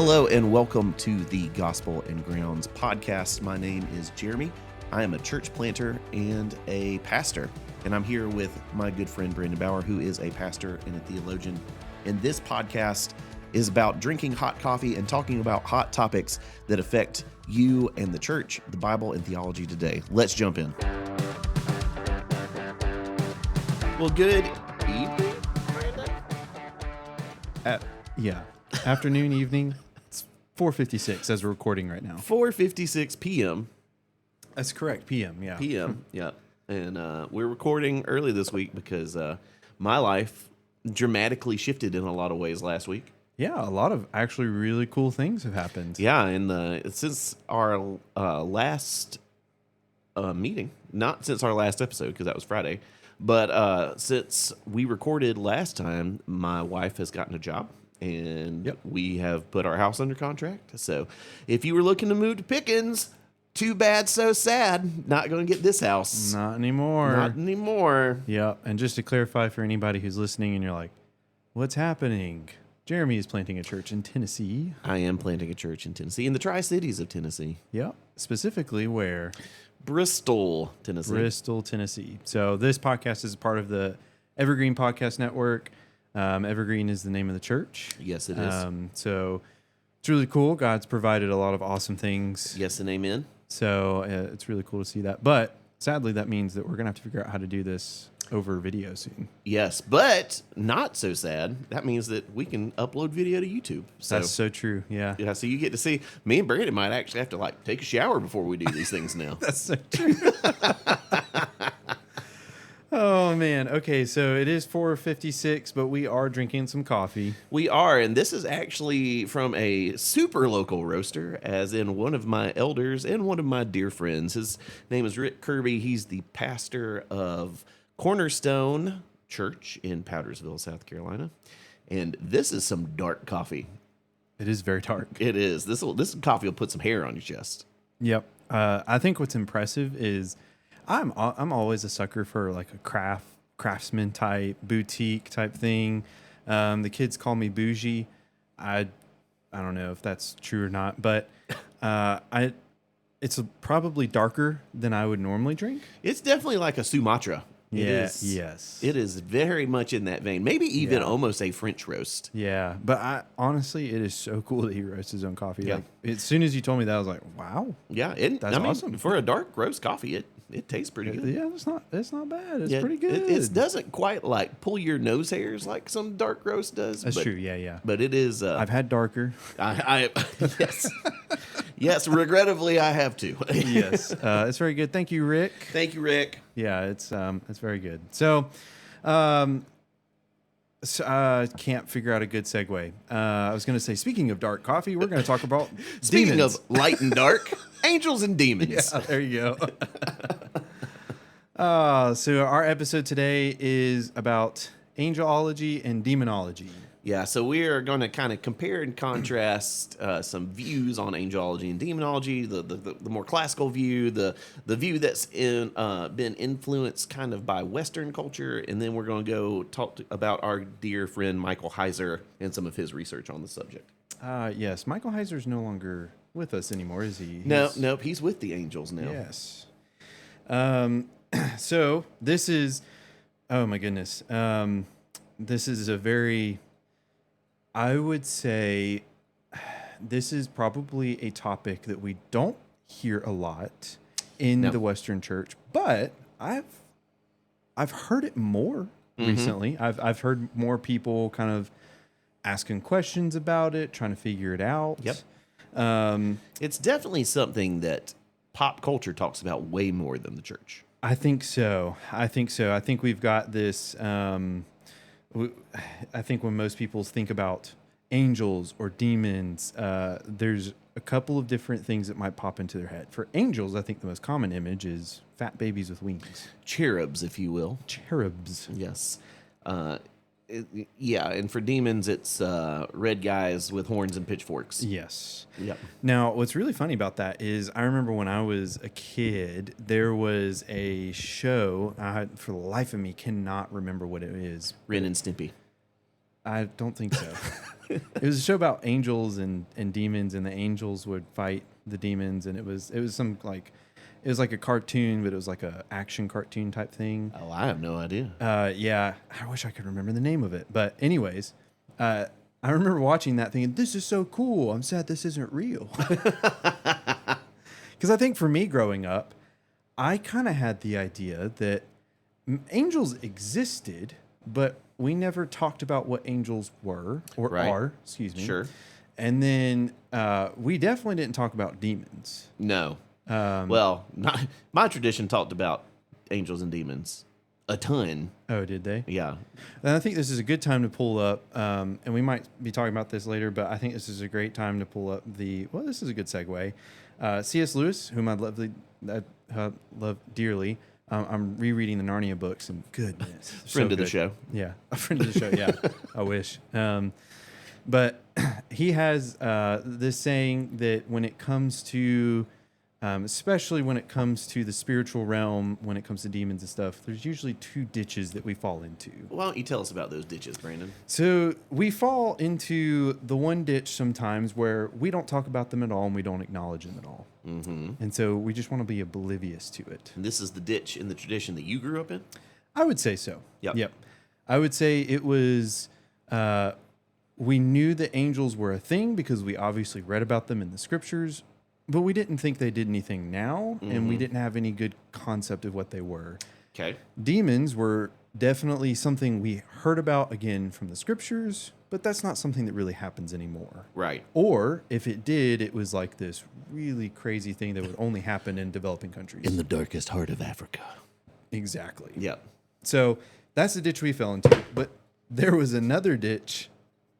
Hello and welcome to the Gospel and Grounds podcast. My name is Jeremy. I am a church planter and a pastor, and I'm here with my good friend Brandon Bauer, who is a pastor and a theologian. And this podcast is about drinking hot coffee and talking about hot topics that affect you and the church, the Bible, and theology today. Let's jump in. Well, good evening, Brandon. Afternoon, evening. It's 4:56 as we're recording right now. 4:56 p.m. That's correct. PM, yeah. PM, yeah. And we're recording early this week because my life dramatically shifted in a lot of ways last week. Yeah, a lot of actually really cool things have happened. Yeah, and since our last meeting, not since our last episode because that was Friday, but since we recorded last time, my wife has gotten a job. And we have put our house under contract. So if you were looking to move to Pickens, too bad, so sad. Not going to get this house. Not anymore. Not anymore. Yeah, and just to clarify for anybody who's listening and you're like, what's happening? Jeremy is planting a church in Tennessee. I am planting a church in Tennessee, in the Tri-Cities of Tennessee. Yeah, specifically where? Bristol, Tennessee. Bristol, Tennessee. So this podcast is part of the Evergreen Podcast Network. Evergreen is the name of the church. Yes, it is. So it's really cool. God's provided a lot of awesome things. Yes and amen. So it's really cool to see that. But sadly, that means that we're going to have to figure out how to do this over video soon. Yes, but not so sad. That means that we can upload video to YouTube. So, that's so true. Yeah. Yeah. So you get to see me and Brandon might actually have to take a shower before we do these things now. That's so true. Oh, man. Okay, so it is 4:56, but we are drinking some coffee. We are, and this is actually from a super local roaster, as in one of my elders and one of my dear friends. His name is Rick Kirby. He's the pastor of Cornerstone Church in Powdersville, South Carolina. And this is some dark coffee. It is very dark. It is. This coffee will put some hair on your chest. Yep. I think what's impressive is I'm always a sucker for like a craftsman type, boutique type thing. The kids call me bougie. I don't know if that's true or not, but it's probably darker than I would normally drink. It's definitely like a Sumatra. Yes. It is very much in that vein. Maybe even almost a French roast. Yeah, but honestly, it is so cool that he roasts his own coffee. Yeah. Like, as soon as you told me that, I was like, wow. Yeah, that's awesome. For a dark roast coffee, it tastes pretty good. Yeah, it's not bad. It's pretty good. It doesn't quite pull your nose hairs like some dark roast does. That's true. Yeah. But it is. I've had darker. Yes. Yes, regrettably, I have to. Yes, it's very good. Thank you, Rick. Thank you, Rick. Yeah, it's very good. So, I can't figure out a good segue. I was going to say, speaking of dark coffee, we're going to talk about speaking demons. of light and dark, angels and demons. Yeah, there you go. So our episode today is about angelology and demonology. Yeah, so we are going to kind of compare and contrast some views on angelology and demonology, the more classical view, the view that's been influenced kind of by Western culture, and then we're going to go talk about our dear friend Michael Heiser and some of his research on the subject. Yes, Michael Heiser is no longer with us anymore, is he? Nope, he's with the angels now. Yes. So this is, oh my goodness, this is a very... I would say this is probably a topic that we don't hear a lot in the Western church, but I've heard it more recently. I've heard more people kind of asking questions about it, trying to figure it out. Yep. It's definitely something that pop culture talks about way more than the church. I think so. I think we've got this... I think when most people think about angels or demons, there's a couple of different things that might pop into their head. For angels, I think the most common image is fat babies with wings. Cherubs, if you will. Cherubs. Yes. Yeah, and for demons, it's red guys with horns and pitchforks. Yes. Yep. Now, what's really funny about that is I remember when I was a kid, there was a show. I, for the life of me, cannot remember what it is. Ren and Stimpy. I don't think so. It was a show about angels and demons, and the angels would fight the demons, and it was some like it was like a cartoon, but it was like a action cartoon type thing. Oh, I have no idea. Yeah, I wish I could remember the name of it. But anyways, I remember watching that thinking, this is so cool. I'm sad this isn't real. Because I think for me growing up, I kind of had the idea that angels existed, but we never talked about what angels were or are, excuse me. Sure. And then we definitely didn't talk about demons. No. Well, my tradition talked about angels and demons a ton. Oh, did they? Yeah. And I think this is a good time to pull up, and we might be talking about this later, but I think this is a great time to pull up this is a good segue. C.S. Lewis, whom I love dearly. I'm rereading the Narnia books, and goodness. Friend of the show. Yeah, a friend of the show, yeah. I wish. But he has this saying that when it comes to, especially when it comes to the spiritual realm, when it comes to demons and stuff, there's usually two ditches that we fall into. Why don't you tell us about those ditches, Brandon? So we fall into the one ditch sometimes where we don't talk about them at all and we don't acknowledge them at all. Mm-hmm. And so we just want to be oblivious to it. And this is the ditch in the tradition that you grew up in? I would say so. Yep. I would say it was... we knew that angels were a thing because we obviously read about them in the scriptures, but we didn't think they did anything now, and we didn't have any good concept of what they were. Okay. Demons were definitely something we heard about, again, from the scriptures, but that's not something that really happens anymore. Right. Or if it did, it was like this really crazy thing that would only happen in developing countries. In the darkest heart of Africa. Exactly. Yep. So that's the ditch we fell into, but there was another ditch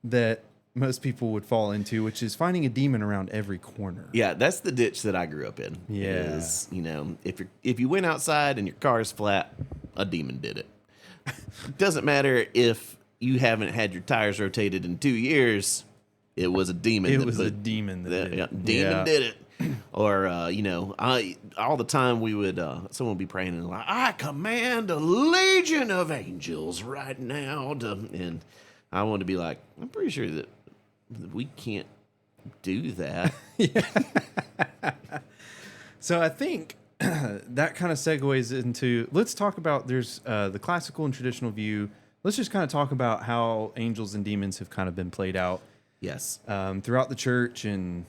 that most people would fall into, which is finding a demon around every corner. Yeah, that's the ditch that I grew up in. Yeah. Is, if you went outside and your car's flat, a demon did it. Doesn't matter if you haven't had your tires rotated in 2 years, it was a demon. It was a demon that did it. Demon did it. Or, all the time we would, someone would be praying and like, I command a legion of angels right now. And I wanted to be like, I'm pretty sure that we can't do that. So I think that kind of segues into, let's talk about, there's the classical and traditional view. Let's just kind of talk about how angels and demons have kind of been played out. Yes. Throughout the church, and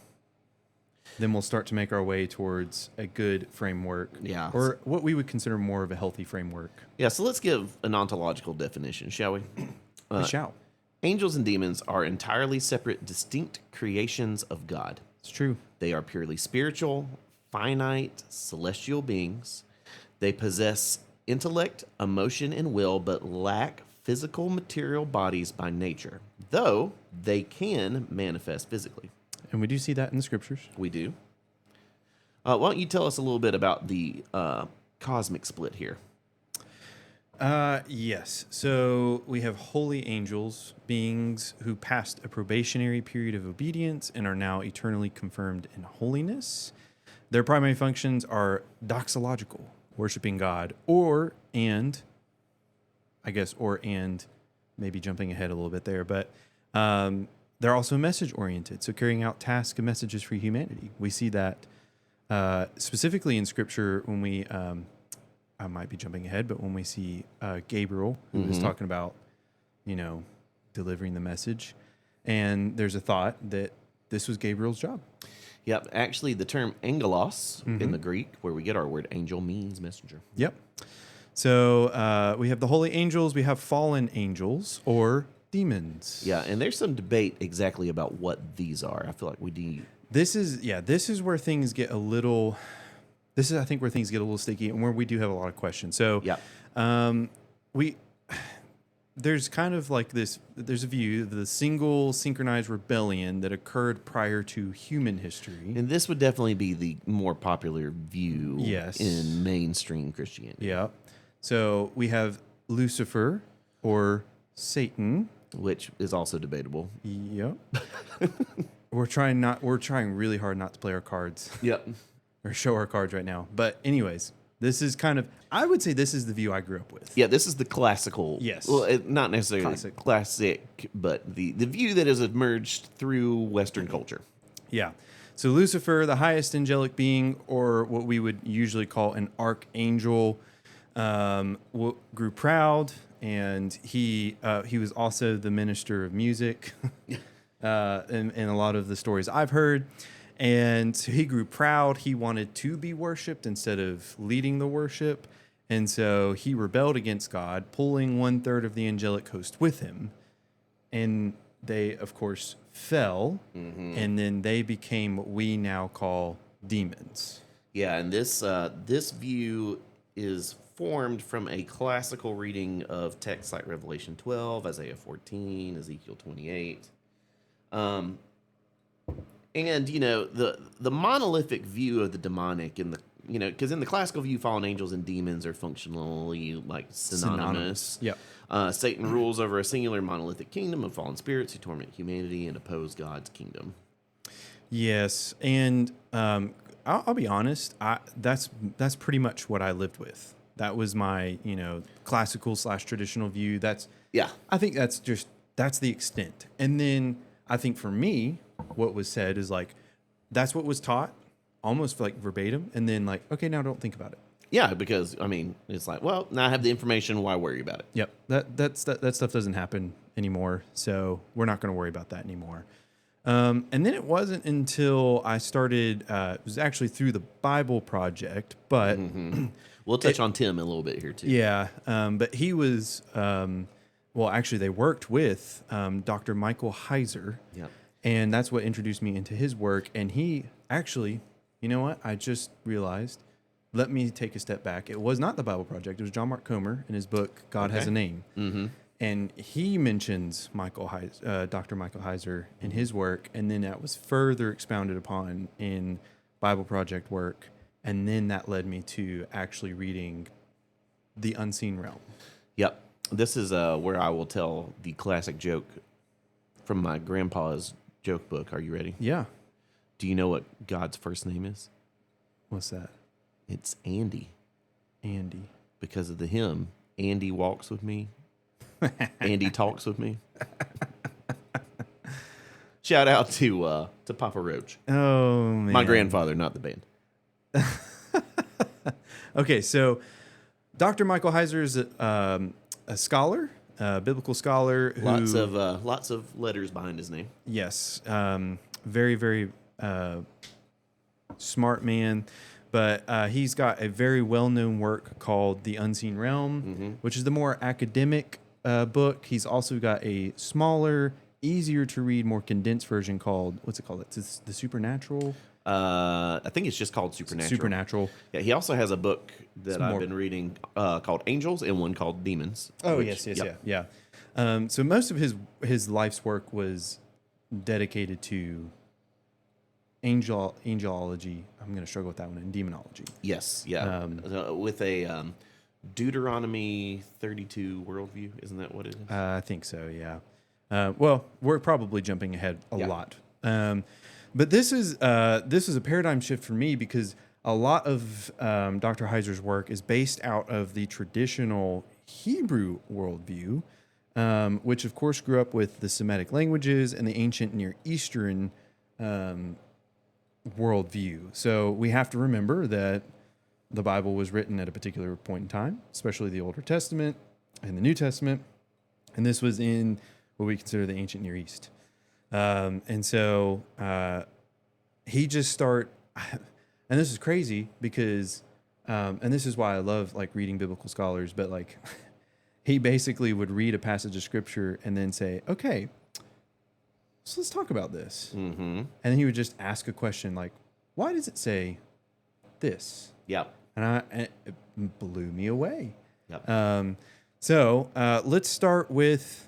then we'll start to make our way towards a good framework. Yeah. Or what we would consider more of a healthy framework. Yeah, so let's give an ontological definition, shall we? We shall. Angels and demons are entirely separate, distinct creations of God. It's true. They are purely spiritual, finite, celestial beings. They possess intellect, emotion, and will, but lack physical material bodies by nature, though they can manifest physically. And we do see that in the scriptures. We do. Why don't you tell us a little bit about the cosmic split here? Yes. So we have holy angels, beings who passed a probationary period of obedience and are now eternally confirmed in holiness. Their primary functions are doxological, worshiping God, and maybe jumping ahead a little bit there, but they're also message-oriented, so carrying out tasks and messages for humanity. We see that specifically in Scripture when we... I might be jumping ahead, but when we see Gabriel, who is talking about, delivering the message, and there's a thought that this was Gabriel's job. Yep. Actually, the term angelos in the Greek, where we get our word angel, means messenger. Yep. So we have the holy angels, we have fallen angels, or demons. Yeah, and there's some debate exactly about what these are. I feel like we need... This is where things get a little... This is, I think, where things get a little sticky and where we do have a lot of questions. So, there's kind of like this, there's a view of the single synchronized rebellion that occurred prior to human history. And this would definitely be the more popular view in mainstream Christianity. Yeah. So we have Lucifer or Satan. Which is also debatable. Yep. We're trying really hard not to play our cards. Yep. Or show our cards right now. But anyways, This is kind of, I would say this is the view I grew up with. Yeah, this is the classical. Yes. Well, not necessarily classic, but the view that has emerged through Western culture. Yeah. So Lucifer, the highest angelic being, or what we would usually call an archangel, grew proud, and he was also the minister of music, in a lot of the stories I've heard. And so he grew proud. He wanted to be worshipped instead of leading the worship. And so he rebelled against God, pulling 1/3 of the angelic host with him. And they, of course, fell. Mm-hmm. And then they became what we now call demons. Yeah, and this view is formed from a classical reading of texts like Revelation 12, Isaiah 14, Ezekiel 28. And, the monolithic view of the demonic because in the classical view, fallen angels and demons are functionally like synonymous. Yep. Satan rules over a singular monolithic kingdom of fallen spirits who torment humanity and oppose God's kingdom. Yes. And I'll be honest, that's pretty much what I lived with. That was my, classical / traditional view. I think that's the extent. And then I think for me, what was said is like, that's what was taught almost like verbatim. And then like, okay, now don't think about it. Yeah. Because it's like, well, now I have the information. Why worry about it? Yep. That stuff doesn't happen anymore. So we're not going to worry about that anymore. And then it wasn't until I started, it was actually through the Bible Project, but we'll touch on Tim a little bit here too. Yeah. But he was, actually they worked with, Dr. Michael Heiser. Yeah. And that's what introduced me into his work. And he actually, you know what? I just realized, let me take a step back. It was not the Bible Project. It was John Mark Comer in his book, God Has a Name. Mm-hmm. And he mentions Dr. Michael Heiser in his work. And then that was further expounded upon in Bible Project work. And then that led me to actually reading The Unseen Realm. Yep. This is where I will tell the classic joke from my grandpa's joke book. Are you ready? Yeah. Do you know what God's first name is? What's that? It's Andy. Andy. Because of the hymn, Andy walks with me. Andy talks with me. Shout out to Papa Roach. Oh, man. My grandfather, not the band. Okay, so Dr. Michael Heiser is a scholar, a biblical scholar. Who, lots of letters behind his name. Yes, very, very smart man. But he's got a very well-known work called The Unseen Realm, which is the more academic book. He's also got a smaller, easier to read, more condensed version called, what's it called? It's The Supernatural. I think it's just called Supernatural. Supernatural. Yeah, he also has a book that I've been reading called Angels and one called Demons. Oh, yes, yeah. So most of his life's work was dedicated to angelology. I'm going to struggle with that one, and demonology. Yes, yeah. With a Deuteronomy 32 worldview, isn't that what it is? I think so, yeah. Well, we're probably jumping ahead a lot. But this is a paradigm shift for me because a lot of Dr. Heiser's work is based out of the traditional Hebrew worldview, which of course grew up with the Semitic languages and the ancient Near Eastern worldview. So we have to remember that the Bible was written at a particular point in time, especially the Older Testament and the New Testament, and this was in what we consider the ancient Near East. And so he just and this is crazy because, and this is why I love like reading biblical scholars, but like he basically would read a passage of scripture and then say, okay, so let's talk about this. Mm-hmm. And then he would just ask a question like, why does it say this? Yep. And it blew me away. Yep. So let's start with,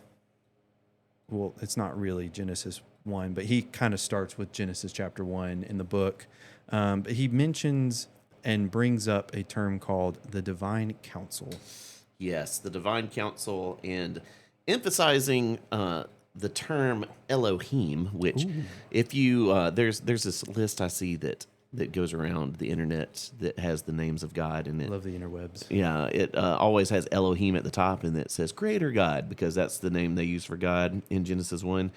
well, it's not really Genesis 1, but he kind of starts with Genesis chapter 1 in the book. But he mentions and brings up a term called the divine counsel. Yes, the divine counsel, and emphasizing the term Elohim, which if you there's this list I see that that goes around the internet that has the names of God in I it. love the interwebs. Yeah, it always has Elohim at the top, and it says Creator God, because that's the name they use for God in Genesis 1.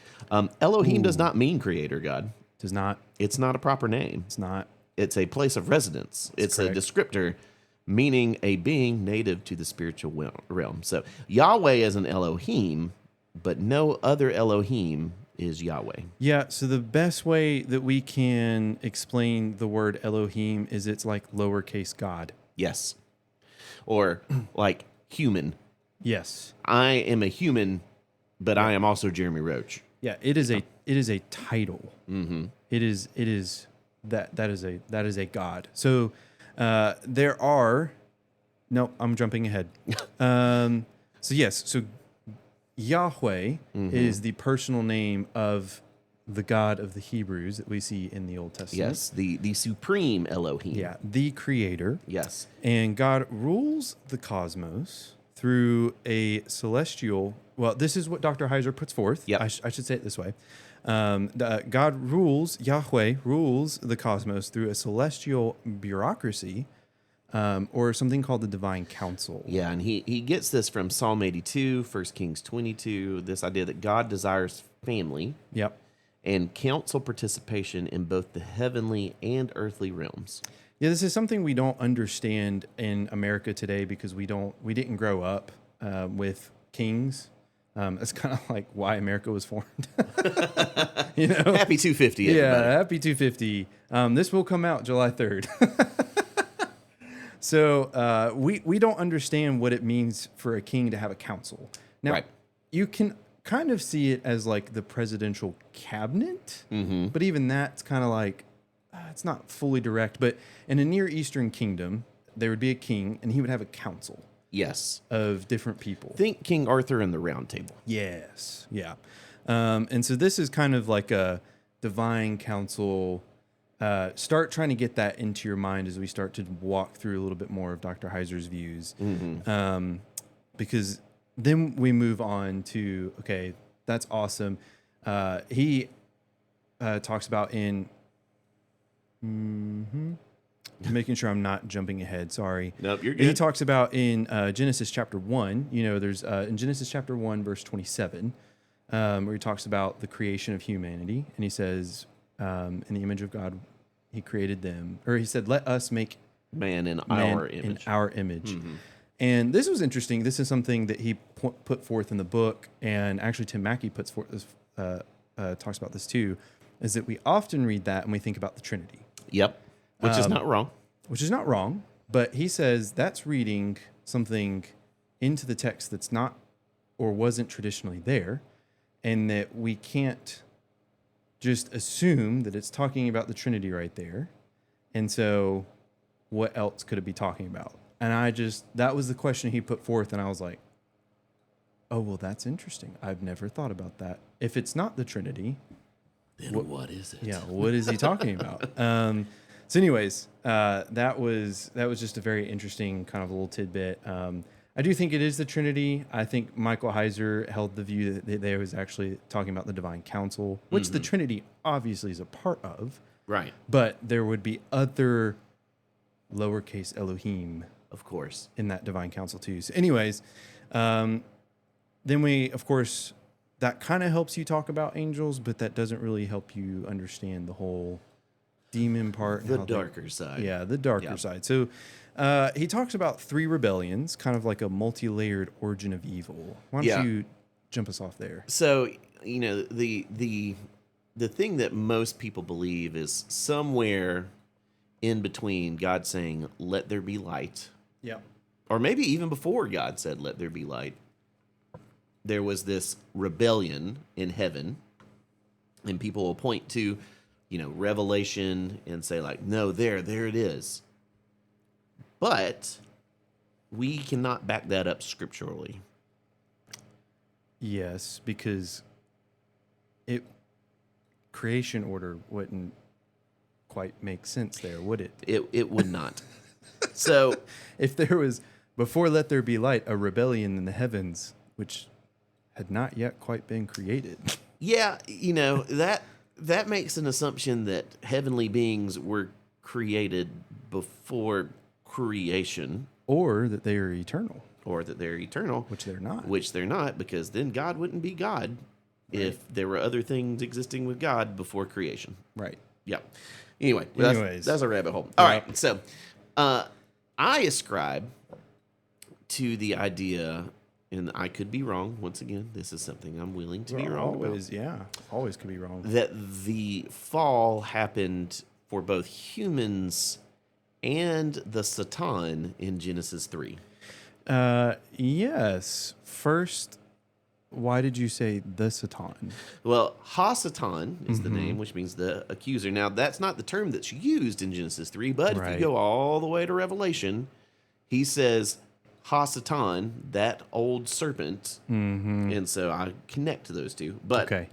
Elohim does not mean Creator God. Does not. It's not a proper name. It's not. It's a place of residence. It's a descriptor meaning a being native to the spiritual realm. So Yahweh is an Elohim, but no other Elohim is Yahweh. Yeah, so the best way that we can explain the word Elohim is it's like lowercase God. Yes. Or like human. Yes. I am a human, but I am also Jeremy Roach. Yeah, it is a title. Mm-hmm. It is that is a God. So there are I'm jumping ahead. So Yahweh is the personal name of the God of the Hebrews that we see in the Old Testament. Yes, the supreme Elohim. Yeah, the creator. Yes. And God rules the cosmos through a celestial. Well, this is what Dr. Heiser puts forth. Yep. I should say it this way. Yahweh rules the cosmos through a celestial bureaucracy, or something called the divine council. Yeah, and he gets this from Psalm 82, 1 Kings 22, this idea that God desires family. Yep. And council participation in both the heavenly and earthly realms. Yeah, this is something we don't understand in America today because we didn't grow up with kings. It's kind of like why America was formed. Happy 250, everybody. Yeah, happy 250. This will come out July 3rd. So we don't understand what it means for a king to have a council. Now, you can kind of see it as like the presidential cabinet, but even that's kind of like, it's not fully direct. But in a Near Eastern kingdom, there would be a king, and he would have a council. Yes. Of different people. Think King Arthur and the Round Table. Yes. Yeah. And so this is kind of like a divine council. Start trying to get that into your mind as we start to walk through a little bit more of Dr. Heiser's views. Because then we move on to, okay, that's awesome. He talks about in... making sure I'm not jumping ahead. Sorry. Nope, you're good. He talks about in Genesis chapter 1, there's in Genesis chapter 1, verse 27, where he talks about the creation of humanity. And he says, in the image of God, he created them. Or he said, let us make man in our image. And this was interesting. This is something that he put forth in the book. And actually, Tim Mackie puts forth this, talks about this too, is that we often read that and we think about the Trinity. Yep. Which is not wrong. Which is not wrong, but he says that's reading something into the text that's not or wasn't traditionally there, and that we can't just assume that it's talking about the Trinity right there. And so what else could it be talking about? And that was the question he put forth, and I was like, oh, well, that's interesting. I've never thought about that. If it's not the Trinity, then what is it? Yeah, what is he talking about? So anyways, that was just a very interesting kind of a little tidbit. I do think it is the Trinity. I think Michael Heiser held the view that they was actually talking about the divine council, which the Trinity obviously is a part of. Right. But there would be other lowercase Elohim, of course, in that divine council too. So anyways, then we, of course, that kind of helps you talk about angels, but that doesn't really help you understand the whole demon part. The darker side. Yeah, the darker side. So he talks about 3 rebellions, kind of like a multi-layered origin of evil. Why don't you jump us off there? So, the thing that most people believe is somewhere in between God saying, let there be light. Yeah. Or maybe even before God said, let there be light. There was this rebellion in heaven, and people will point to, Revelation and say like, no, there it is. But we cannot back that up scripturally. Yes, because creation order wouldn't quite make sense there, would it? It would not. So if there was, before let there be light, a rebellion in the heavens, which had not yet quite been created. Yeah, that makes an assumption that heavenly beings were created before creation, Or that they are eternal, or that they're eternal, which they're not. which they're not, because then God wouldn't be God if there were other things existing with God before creation. Right. Yeah. Anyway, Anyways. that's a rabbit hole. All Yep. right. So I ascribe to the idea, and I could be wrong. Once again, this is something I'm willing to be wrong Always, yeah. Always could be wrong. that the fall happened for both humans and the Satan in Genesis 3. Yes. First, why did you say the Satan? Well, Ha-Satan is the name, which means the accuser. Now, that's not the term that's used in Genesis 3, but if Right. you go all the way to Revelation, he says Ha-Satan, that old serpent. And so I connect to those two. But Okay.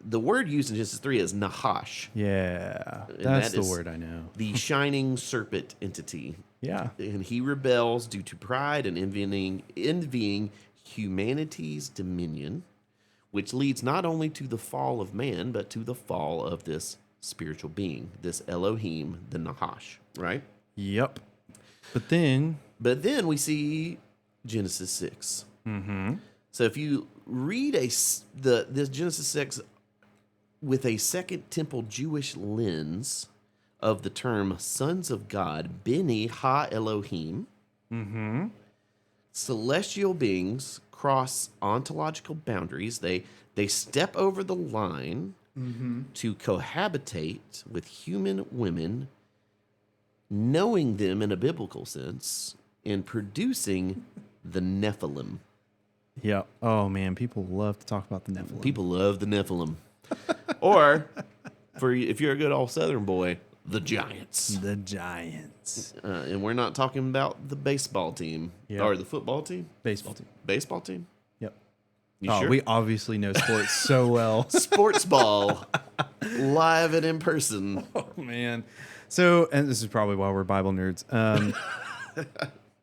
the word used in Genesis 3 is Nahash, Yeah. And That's that the is word I know. the shining serpent entity. Yeah. And he rebels due to pride and envying humanity's dominion, which leads not only to the fall of man, but to the fall of this spiritual being, this Elohim, the Nahash, right? Yep. But then, we see Genesis 6. mm-hmm. So if you read this Genesis 6 with a Second Temple Jewish lens of the term sons of God, Beni Ha Elohim, celestial beings cross ontological boundaries. They step over the line to cohabitate with human women, knowing them in a biblical sense, and producing the Nephilim. Yeah. Oh man, people love to talk about the Nephilim. People love the Nephilim. Or, if you're a good old Southern boy, the Giants. The Giants. And we're not talking about the baseball team or the football team. Baseball team. Baseball team. Yep. You sure? We obviously know sports so well. Sports ball, live and in person. Oh man. So, and this is probably why we're Bible nerds.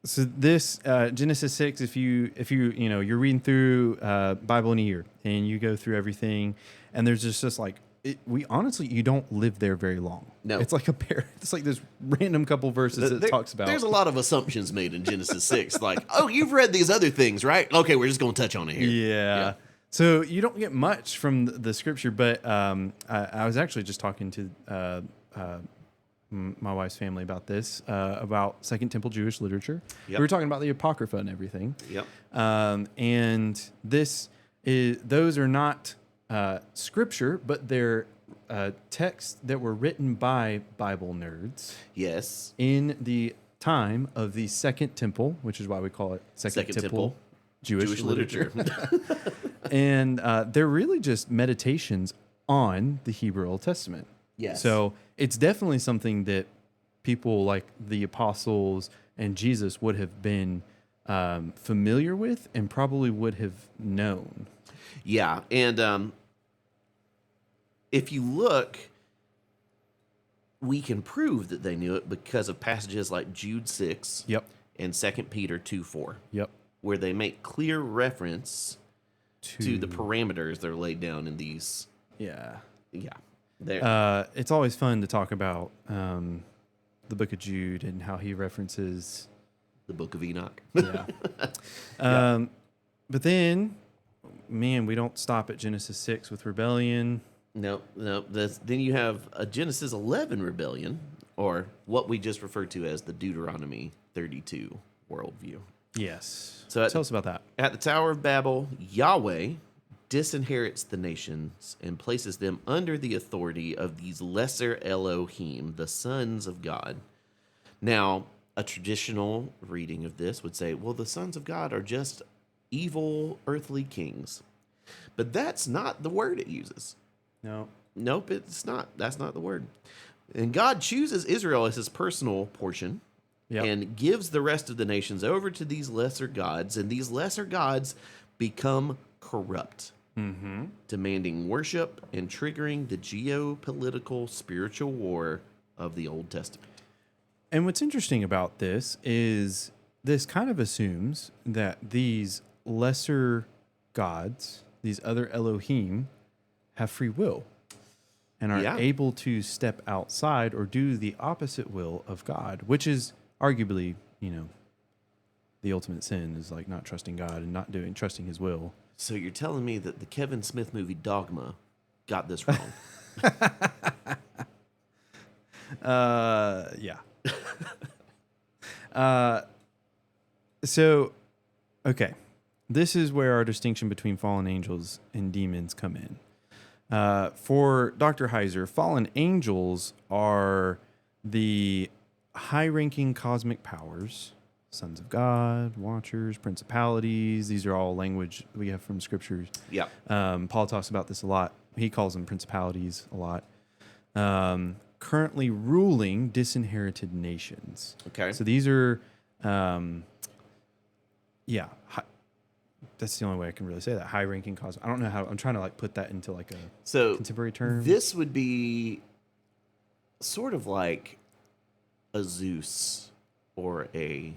So this Genesis 6, if you you're reading through Bible in a year and you go through everything, and there's just like you don't live there very long. No, it's like it's like this random couple verses that talks about. There's a lot of assumptions made in Genesis 6, like, oh, you've read these other things, right? Okay, we're just going to touch on it here. Yeah. So you don't get much from the scripture, but I was actually just talking to my wife's family about this, about Second Temple Jewish literature. Yep. We were talking about the Apocrypha and everything. Yep. And those are not scripture, but they're texts that were written by Bible nerds. Yes. In the time of the Second Temple, which is why we call it Second Temple Jewish literature. And they're really just meditations on the Hebrew Old Testament. Yes. So it's definitely something that people like the apostles and Jesus would have been familiar with and probably would have known. Yeah. And if you look, we can prove that they knew it because of passages like Jude 6 and 2 Peter 2:4, where they make clear reference to the parameters that are laid down in these. Yeah. It's always fun to talk about the book of Jude and how he references the book of Enoch. But then, man, we don't stop at Genesis 6 with rebellion. No. Then you have a Genesis 11 rebellion, or what we just referred to as the Deuteronomy 32 worldview. Yes. So tell us about that. At the Tower of Babel, Yahweh disinherits the nations and places them under the authority of these lesser Elohim, the sons of God. Now, a traditional reading of this would say, well, the sons of God are just evil earthly kings. But that's not the word it uses. No. Nope, it's not. That's not the word. And God chooses Israel as his personal portion and gives the rest of the nations over to these lesser gods, and these lesser gods become corrupt, demanding worship and triggering the geopolitical spiritual war of the Old Testament. And what's interesting about this is this kind of assumes that these lesser gods, these other Elohim, have free will. and are Yeah. able to step outside or do the opposite will of God, which is arguably, the ultimate sin is like not trusting God and not trusting his will. So you're telling me that the Kevin Smith movie Dogma got this wrong? Yeah. So, okay. This is where our distinction between fallen angels and demons come in. For Dr. Heiser, fallen angels are the high-ranking cosmic powers, sons of God, watchers, principalities. These are all language we have from scriptures. Yeah. Paul talks about this a lot. He calls them principalities a lot. Currently ruling disinherited nations. Okay. So these are, that's the only way I can really say that. High-ranking cosmic. I don't know how. I'm trying to put that into a contemporary term. This would be sort of like a Zeus or a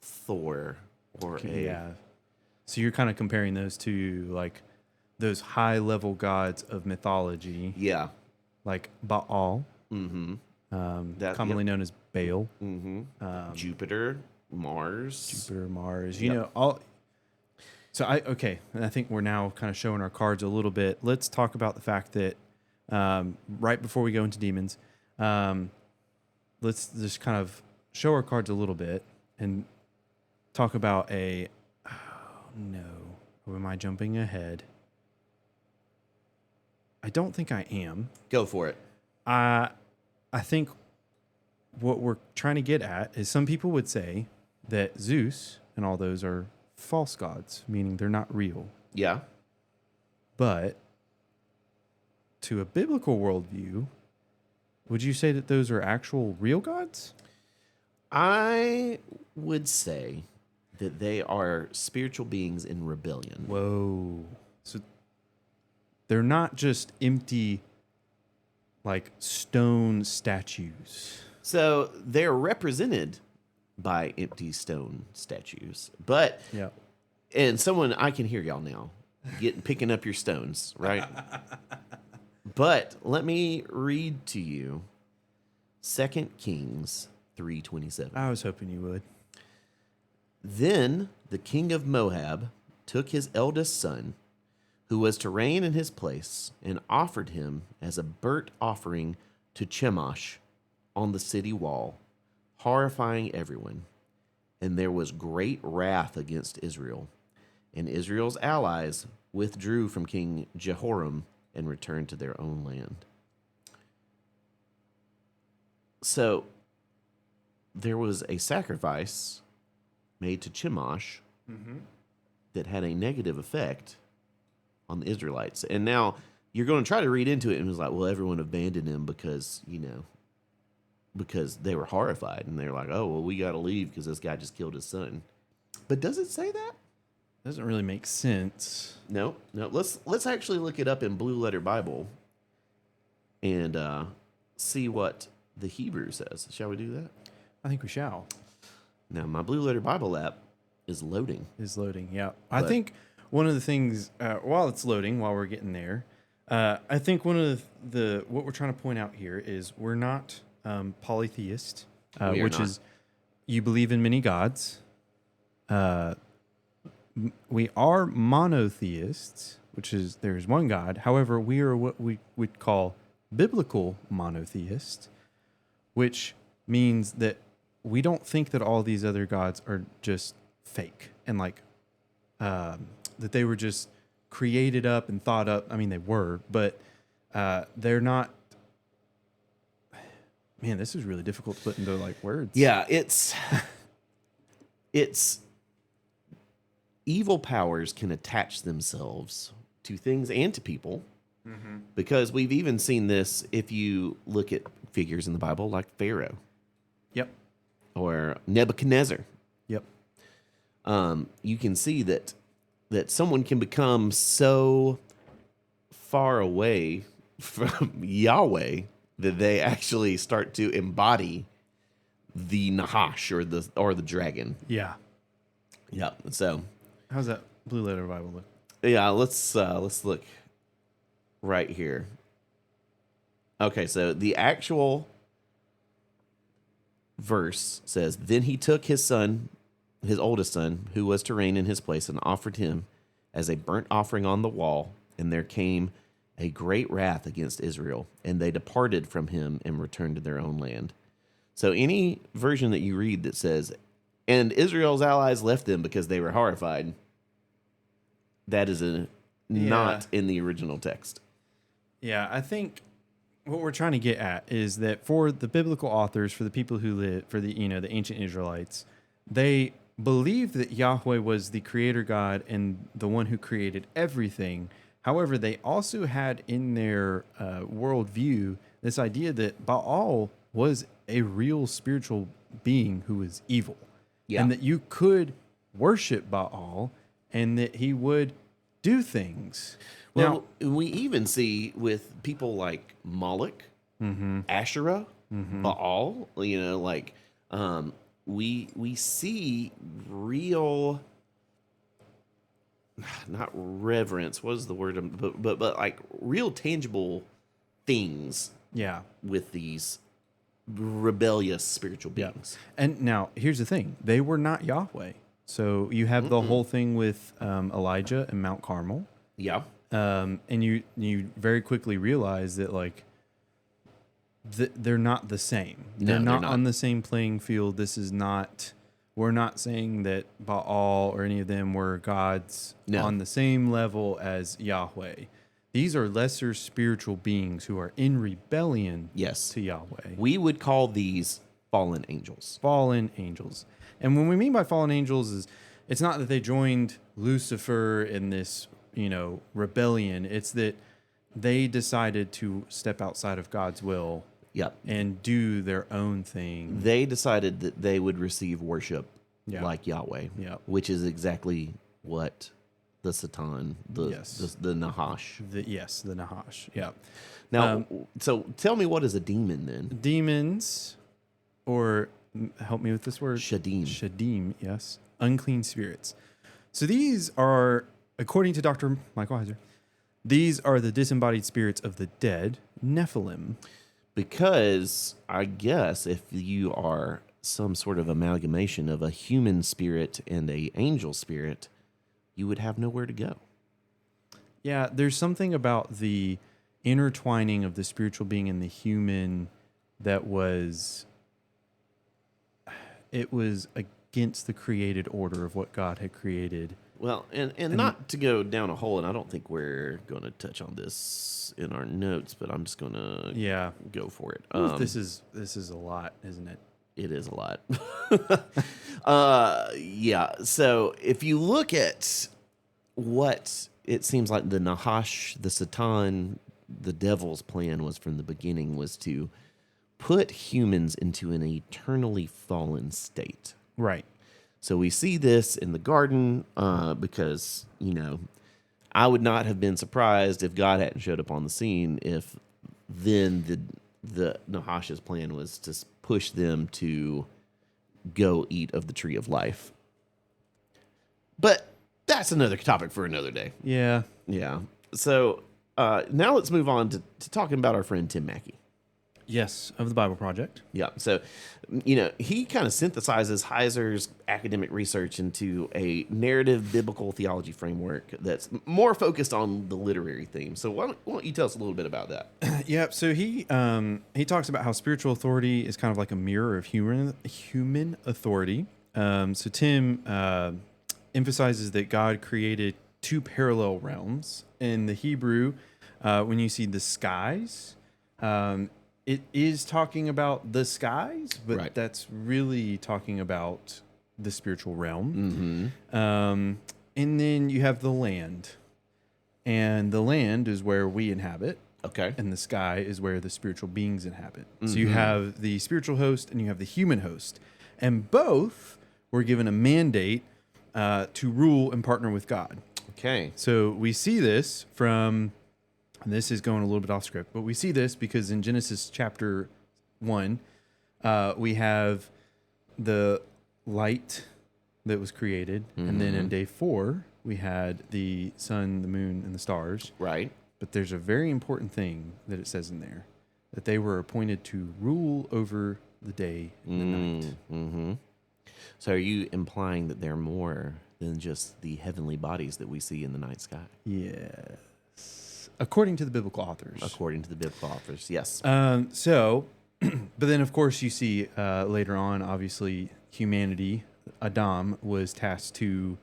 Thor or So you're kind of comparing those to those high-level gods of mythology. Yeah. Like Baal. Mm-hmm. Commonly known as Baal. Mm-hmm. Jupiter, Mars. All. So and I think we're now kind of showing our cards a little bit. Let's talk about the fact that right before we go into demons, let's just kind of show our cards a little bit and talk about or am I jumping ahead? I don't think I am. Go for it. I think what we're trying to get at is some people would say that Zeus and all those are false gods, meaning they're not real. Yeah. But to a biblical worldview, would you say that those are actual real gods? I would say that they are spiritual beings in rebellion. Whoa. So they're not just empty, stone statues. So they're represented by empty stone statues. But, and I can hear y'all now, picking up your stones, right? But let me read to you 2 Kings 3:27. I was hoping you would. Then the king of Moab took his eldest son, who was to reign in his place, and offered him as a burnt offering to Chemosh on the city wall, horrifying everyone. And there was great wrath against Israel. And Israel's allies withdrew from King Jehoram and returned to their own land. So there was a sacrifice made to Chemosh that had a negative effect on the Israelites. And now you're going to try to read into it and it's like, well, everyone abandoned him because they were horrified and they're like, oh, well, we got to leave because this guy just killed his son. But does it say that? Doesn't really make sense. No. Let's actually look it up in Blue Letter Bible and see what the Hebrew says. Shall we do that? I think we shall. Now, my Blue Letter Bible app is loading. Yeah. I think one of the things, while it's loading, while we're getting there, I think one of what we're trying to point out here is we're not polytheist, which is you believe in many gods. We are monotheists, which is there's one God. However, we are what we would call biblical monotheists, which means that we don't think that all these other gods are just fake and that they were just created up and thought up. I mean, they were, but they're not. Man, this is really difficult to put into words. Yeah, it's evil powers can attach themselves to things and to people because we've even seen this if you look at figures in the Bible like Pharaoh. Yep. Or Nebuchadnezzar. Yep. You can see that someone can become so far away from Yahweh that they actually start to embody the Nahash or the dragon. Yeah. Yep. So how's that Blue Letter Bible look? Yeah, let's look right here. Okay, so the actual verse says, "Then he took his son, his oldest son, who was to reign in his place, and offered him as a burnt offering on the wall. And there came a great wrath against Israel, and they departed from him and returned to their own land." So any version that you read that says, "And Israel's allies left them because they were horrified," that is not in the original text. Yeah, I think what we're trying to get at is that for the biblical authors, for the people who live, for the the ancient Israelites, they believed that Yahweh was the creator God and the one who created everything. However, they also had in their worldview this idea that Baal was a real spiritual being who was evil, and that you could worship Baal and that he would do things. Well, we even see with people like Moloch, Asherah, Baal, we see real, not reverence, what is the word, but like real tangible things with these rebellious spiritual beings. And now here's the thing. They were not Yahweh. So you have the whole thing with Elijah and Mount Carmel. Yeah. And you very quickly realize that they're not the same. They're not on the same playing field. This is not. We're not saying that Baal or any of them were gods on the same level as Yahweh. These are lesser spiritual beings who are in rebellion to Yahweh. We would call these fallen angels. Fallen angels. And when we mean by fallen angels is it's not that they joined Lucifer in this, rebellion. It's that they decided to step outside of God's will and do their own thing. They decided that they would receive worship like Yahweh, which is exactly what the Satan, the Nahash. The Nahash, Now, so tell me, what is a demon then? Demons, or help me with this word. Shadim, yes. Unclean spirits. So these are, according to Dr. Michael Heiser, these are the disembodied spirits of the dead, Nephilim. Because I guess if you are some sort of amalgamation of a human spirit and a angel spirit, you would have nowhere to go. Yeah, there's something about the intertwining of the spiritual being and the human that was against the created order of what God had created. Well, and not to go down a hole, and I don't think we're going to touch on this in our notes, but I'm just going to go for it. This is a lot, isn't it? It is a lot. So if you look at what it seems like the Nahash, the Satan, the devil's plan was from the beginning was to put humans into an eternally fallen state. Right. So we see this in the garden because, I would not have been surprised if God hadn't showed up on the scene if then the Nahash's plan was to push them to go eat of the tree of life. But that's another topic for another day. Yeah. Yeah. So now let's move on to talking about our friend Tim Mackie. Yes, of the Bible Project. Yeah. So, he kind of synthesizes Heiser's academic research into a narrative biblical theology framework that's more focused on the literary theme. So why don't you tell us a little bit about that? Yeah. So he talks about how spiritual authority is kind of like a mirror of human authority. So Tim emphasizes that God created two parallel realms. In the Hebrew, when you see the skies, it is talking about the skies, but that's really talking about the spiritual realm. And then you have the land. And the land is where we inhabit. Okay. And the sky is where the spiritual beings inhabit. So you have the spiritual host and you have the human host. And both were given a mandate to rule and partner with God. Okay. So we see this from... And this is going a little bit off script, but we see this because in Genesis chapter 1, we have the light that was created. And then in day 4, we had the sun, the moon, and the stars. Right. But there's a very important thing that it says in there. that they were appointed to rule over the day and the night. Mm-hmm. So are you implying that they're more than just the heavenly bodies that we see in the night sky? Yes. According to the biblical authors. According to the biblical authors, yes. But then, of course, you see later on, obviously, humanity, Adam, was tasked to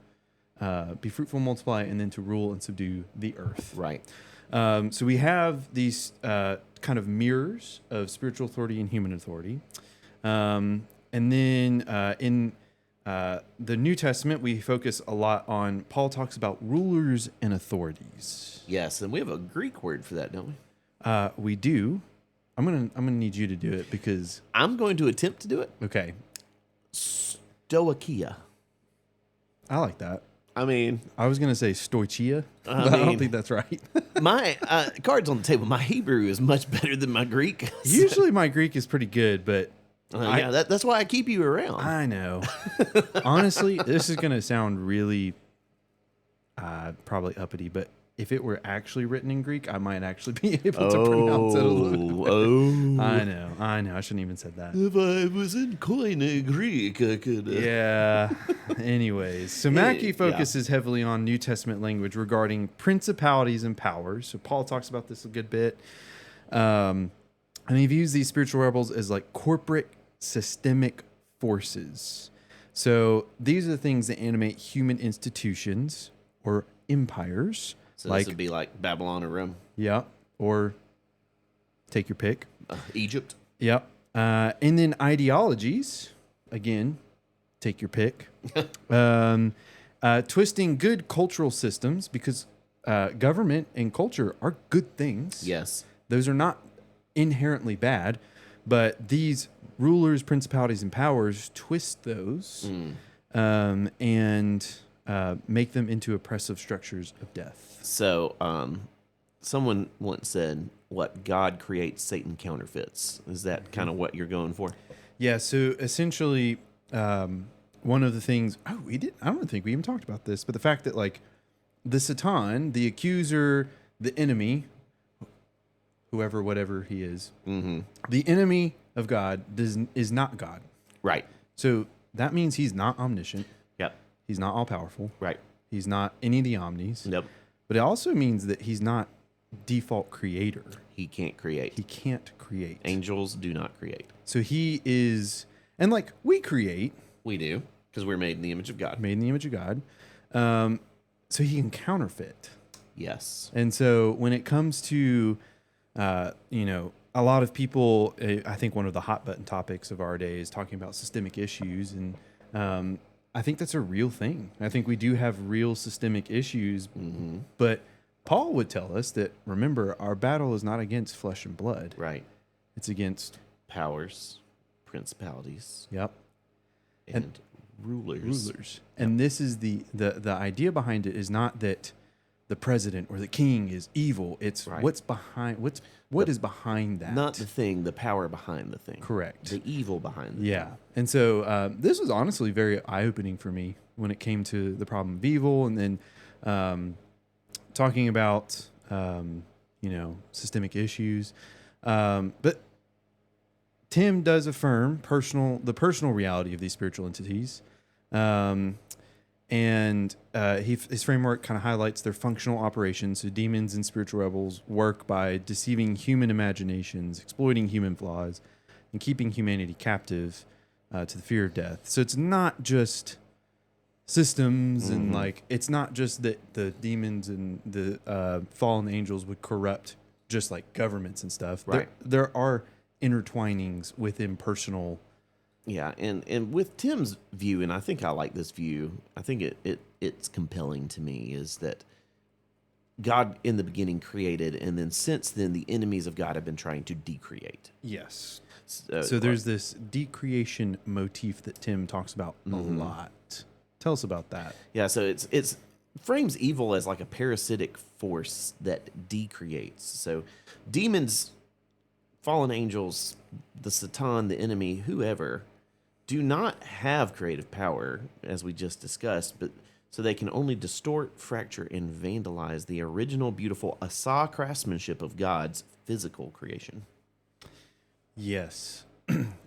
be fruitful, multiply, and then to rule and subdue the earth. Right. So we have these kind of mirrors of spiritual authority and human authority. And then in the New Testament, we focus a lot on, Paul talks about rulers and authorities. Yes, and we have a Greek word for that, don't we? We do. I'm gonna need you to do it because I'm going to attempt to do it. okay, Stoicheia. I like that. I mean, I was gonna say stoicheia, but I mean- don't think that's right. my cards on the table. My Hebrew is much better than my Greek. Usually my Greek is pretty good, but Yeah, that's why I keep you around. I know. Honestly, this is gonna sound really probably uppity, but if it were actually written in Greek, I might actually be able to pronounce it a little bit. I know. I shouldn't even said that. If I was in Koine Greek, I could. Yeah. Anyways, so Mackie focuses heavily on New Testament language regarding principalities and powers. So Paul talks about this a good bit. And he views these spiritual rebels as like corporate systemic forces. So these are the things that animate human institutions or empires. So this would be like Babylon or Rome. Yeah. Or take your pick. Egypt. Yep. And then ideologies, again, take your pick. Twisting good cultural systems because government and culture are good things. Yes. Those are not inherently bad, but these rulers, principalities, and powers twist those and make them into oppressive structures of death. So, someone once said, "What God creates, Satan counterfeits." Is that kind of what you're going for? Yeah. So essentially, one of the things I don't think we even talked about this, but the fact that like the Satan, the accuser, the enemy, whoever, whatever he is, the enemy of God is not God. Right. So that means he's not omniscient. Yep. He's not all powerful. Right. He's not any of the omnis. Nope. But it also means that he's not default creator. He can't create. He can't create. Angels do not create. So he is, and like we create. We do, because we're made in the image of God. Made in the image of God. So he can counterfeit. Yes. And so when it comes to, a lot of people, I think one of the hot button topics of our day is talking about systemic issues. And I think that's a real thing. I think we do have real systemic issues. But Paul would tell us that, remember, our battle is not against flesh and blood. Right. It's against powers, principalities. Yep. And rulers. And this is the idea behind it is not that the president or the king is evil. It's what's behind what is behind that. Not the thing, the power behind the thing. Correct. The evil behind the thing. Yeah. And so this was honestly very eye-opening for me when it came to the problem of evil, and then talking about systemic issues. But Tim does affirm the personal reality of these spiritual entities. And his framework kind of highlights their functional operations. So demons and spiritual rebels work by deceiving human imaginations, exploiting human flaws, and keeping humanity captive to the fear of death. So it's not just systems and like, it's not just that the demons and the fallen angels would corrupt just like governments and stuff. Right. There are intertwinings within personal. Yeah, and with Tim's view, and I think I like this view, I think it's compelling to me, is that God in the beginning created, and then since then the enemies of God have been trying to decreate. Yes. So there's this decreation motif that Tim talks about a lot. Tell us about that. Yeah, so it's frames evil as like a parasitic force that decreates. So demons, fallen angels, the Satan, the enemy, whoever, do not have creative power, as we just discussed, but so they can only distort, fracture, and vandalize the original beautiful Asa craftsmanship of God's physical creation. Yes.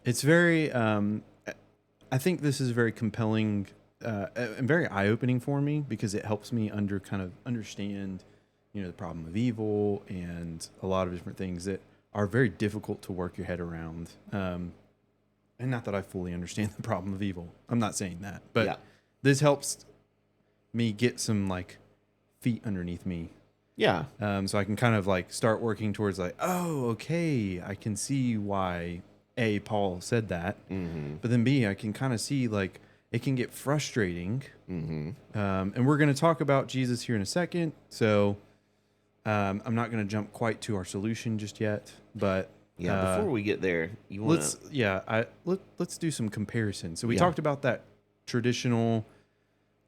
It's very, I think this is very compelling and very eye-opening for me because it helps me understand, the problem of evil and a lot of different things that are very difficult to work your head around. And not that I fully understand the problem of evil. I'm not saying that, but this helps me get some like feet underneath me. Yeah. So I can kind of like start working towards like, oh, okay, I can see why A, Paul said that, but then B, I can kind of see like it can get frustrating. And we're going to talk about Jesus here in a second. So I'm not going to jump quite to our solution just yet, but before we get there, let's do some comparison. So we talked about that traditional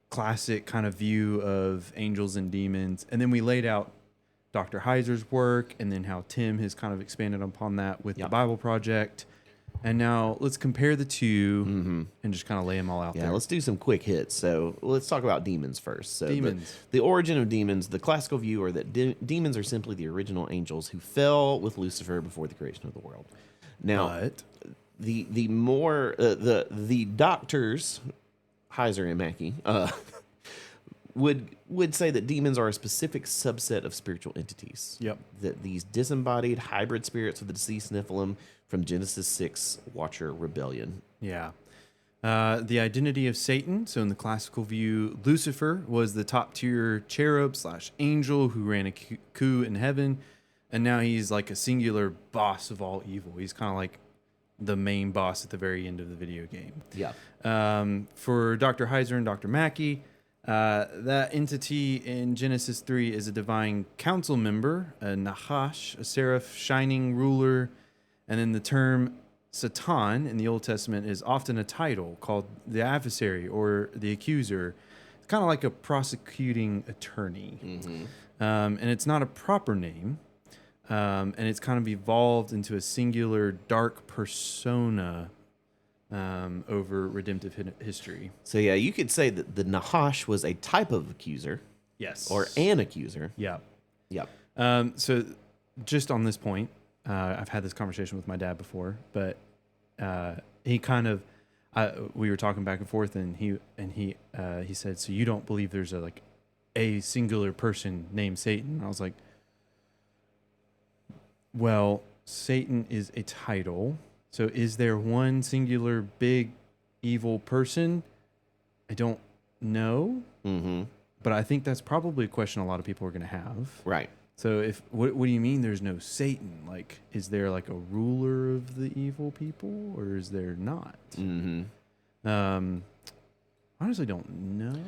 classic kind of view of angels and demons, and then we laid out Dr. Heiser's work, and then how Tim has kind of expanded upon that with the Bible Project. And now let's compare the two and just kind of lay them all out there. Yeah, let's do some quick hits. So let's talk about demons first. So demons. The origin of demons, the classical view are that demons are simply the original angels who fell with Lucifer before the creation of the world. Now, the doctors, Heiser and Mackie, would say that demons are a specific subset of spiritual entities. Yep. That these disembodied hybrid spirits of the deceased Nephilim from Genesis 6 Watcher Rebellion. Yeah. The identity of Satan. So in the classical view, Lucifer was the top tier cherub / angel who ran a coup in heaven. And now he's like a singular boss of all evil. He's kind of like the main boss at the very end of the video game. Yeah. For Dr. Heiser and Dr. Mackie, that entity in Genesis 3 is a divine council member, a Nahash, a seraph, shining ruler. And then the term Satan in the Old Testament is often a title called the adversary or the accuser. It's kind of like a prosecuting attorney. And it's not a proper name. And it's kind of evolved into a singular dark persona over redemptive history. So yeah, you could say that the Nahash was a type of accuser. Yes. Or an accuser. Yeah. Yep. So just on this point, I've had this conversation with my dad before, but he kind of, we were talking back and forth, and he said, "So you don't believe there's a singular person named Satan?" I was like, "Well, Satan is a title. So is there one singular big evil person? I don't know. But I think that's probably a question a lot of people are going to have. Right. So what do you mean there's no Satan? Like, is there like a ruler of the evil people, or is there not? Honestly, don't know.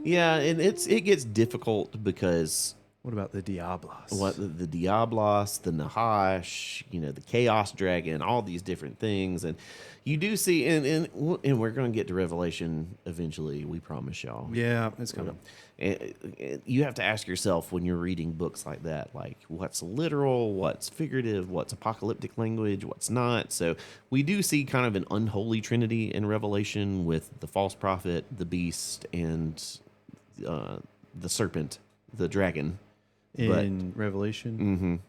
Yeah, and it gets difficult because what about the Diablos? What the Diablos, the Nahash, the Chaos Dragon, all these different things, and you do see, and we're going to get to Revelation eventually. We promise y'all. Yeah, it's coming. And you have to ask yourself when you're reading books like that, like what's literal, what's figurative, what's apocalyptic language, what's not. So we do see kind of an unholy trinity in Revelation with the false prophet, the beast, and the serpent, the dragon. In Revelation?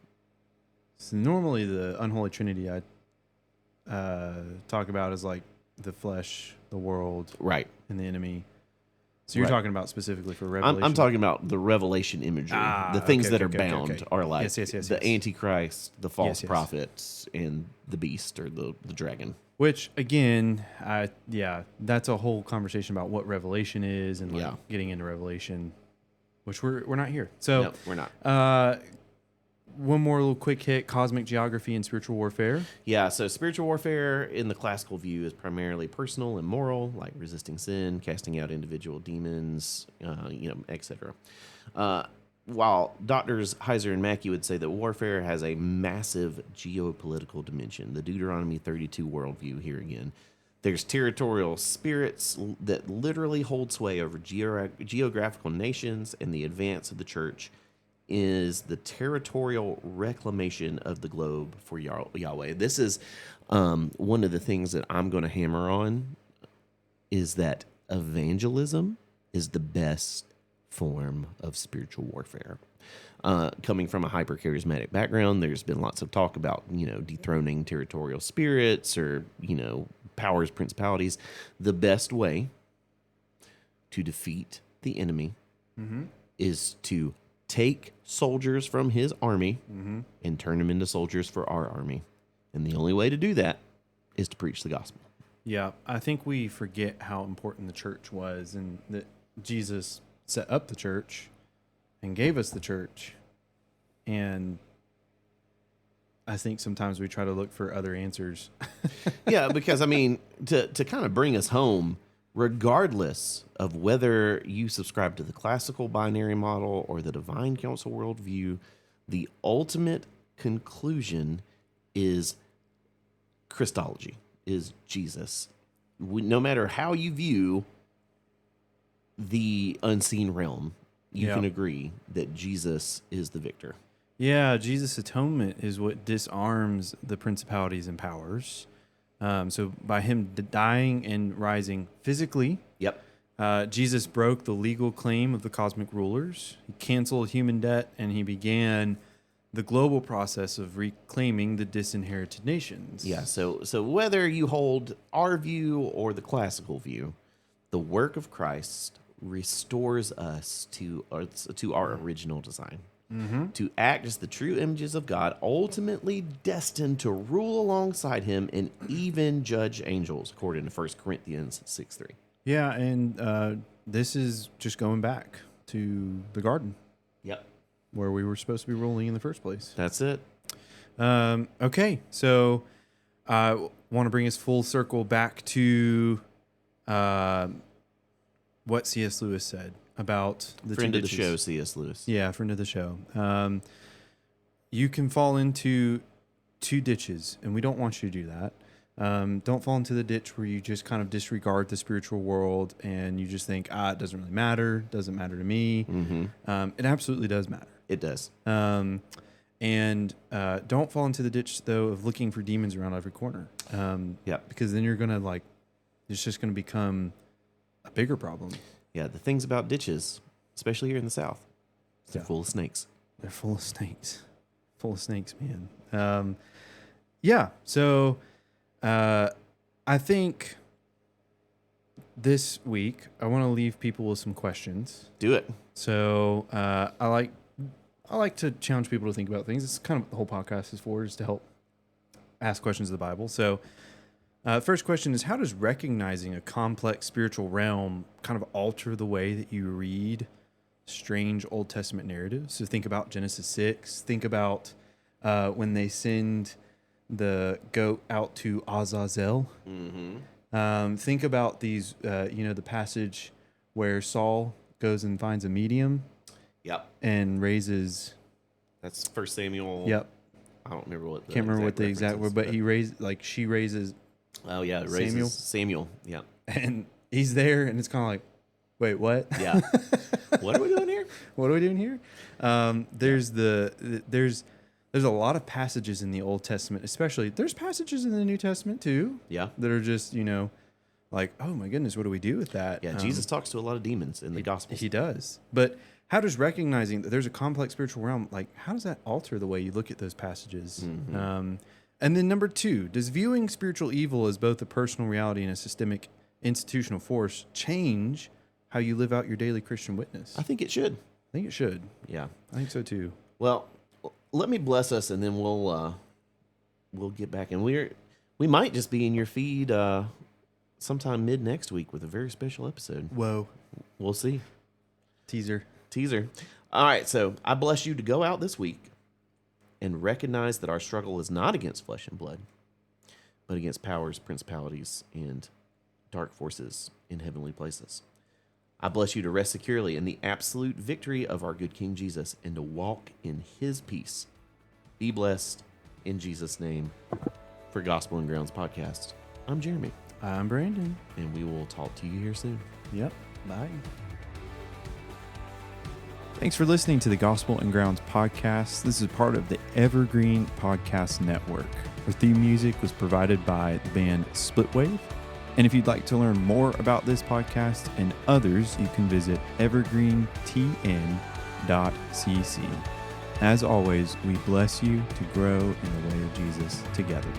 So normally the unholy trinity I talk about is like the flesh, the world, right, and the enemy. So you're talking about specifically for Revelation? I'm talking about the Revelation imagery. The things that are bound are like the Antichrist, the false prophet, and the beast or the dragon. Which, again, that's a whole conversation about what Revelation is and getting into Revelation, which we're not here. So no, we're not. One more little quick hit, cosmic geography and spiritual warfare. Yeah, so spiritual warfare in the classical view is primarily personal and moral, like resisting sin, casting out individual demons, etc. While Doctors Heiser and Mackie would say that warfare has a massive geopolitical dimension, the Deuteronomy 32 worldview here again. There's territorial spirits that literally hold sway over geographical nations, and the advance of the church is the territorial reclamation of the globe for Yahweh. This is one of the things that I'm going to hammer on, is that evangelism is the best form of spiritual warfare. Coming from a hyper-charismatic background, there's been lots of talk about, dethroning territorial spirits or, powers, principalities. The best way to defeat the enemy is to take soldiers from his army and turn them into soldiers for our army. And the only way to do that is to preach the gospel. Yeah, I think we forget how important the church was and that Jesus set up the church and gave us the church. And I think sometimes we try to look for other answers. Yeah, because, to kind of bring us home, regardless of whether you subscribe to the classical binary model or the divine council worldview, the ultimate conclusion is Christology, is Jesus. No matter how you view the unseen realm, you can agree that Jesus is the victor. Yeah, Jesus' atonement is what disarms the principalities and powers. So by him dying and rising physically, Jesus broke the legal claim of the cosmic rulers. He canceled human debt, and he began the global process of reclaiming the disinherited nations. Yeah, so whether you hold our view or the classical view, the work of Christ restores us to our original design. To act as the true images of God, ultimately destined to rule alongside him and even judge angels, according to 1 Corinthians 6:3. Yeah, and this is just going back to the garden. Yep. Where we were supposed to be ruling in the first place. That's it. Okay, so I want to bring us full circle back to what C.S. Lewis said about the friend of the ditches. show, C.S. Lewis. Yeah, friend of the show. You can fall into two ditches, and we don't want you to do that. Don't fall into the ditch where you just kind of disregard the spiritual world and you just think, it doesn't really matter, doesn't matter to me. It absolutely does matter. It does. And don't fall into the ditch, though, of looking for demons around every corner. Because then you're going to, it's just going to become a bigger problem. Yeah, the things about ditches, especially here in the South, they're full of snakes. They're full of snakes. Full of snakes, man. So I think this week I want to leave people with some questions. Do it. So I like to challenge people to think about things. It's kind of what the whole podcast is for, is to help ask questions of the Bible. So first question is, how does recognizing a complex spiritual realm kind of alter the way that you read strange Old Testament narratives? So think about Genesis 6. Think about when they send the goat out to Azazel. Think about these, the passage where Saul goes and finds a medium. And raises. That's 1 Samuel. I don't remember what. Can't remember what the exact word, but she raises. Oh yeah, raises Samuel. Yeah. And he's there, and it's kind of like, wait, what? Yeah. What are we doing here? What are we doing here? There's a lot of passages in the Old Testament, especially. There's passages in the New Testament too. Yeah. That are just like, oh my goodness, what do we do with that? Yeah. Jesus talks to a lot of demons in the Gospels. He does, but. How does recognizing that there's a complex spiritual realm, how does that alter the way you look at those passages? And then number 2, does viewing spiritual evil as both a personal reality and a systemic institutional force change how you live out your daily Christian witness? I think it should. Yeah, I think so too. Well, let me bless us, and then we'll get back, and we might just be in your feed sometime mid next week with a very special episode. Whoa, we'll see. Teaser. All right, so I bless you to go out this week and recognize that our struggle is not against flesh and blood, but against powers, principalities, and dark forces in heavenly places. I bless you to rest securely in the absolute victory of our good King Jesus and to walk in his peace. Be blessed in Jesus' name. For Gospel and Grounds Podcast, I'm Jeremy. I'm Brandon. And we will talk to you here soon. Yep. Bye. Thanks for listening to the Gospel and Grounds podcast. This is part of the Evergreen Podcast Network. Our theme music was provided by the band Splitwave. And if you'd like to learn more about this podcast and others, you can visit evergreentn.cc. As always, we bless you to grow in the way of Jesus together.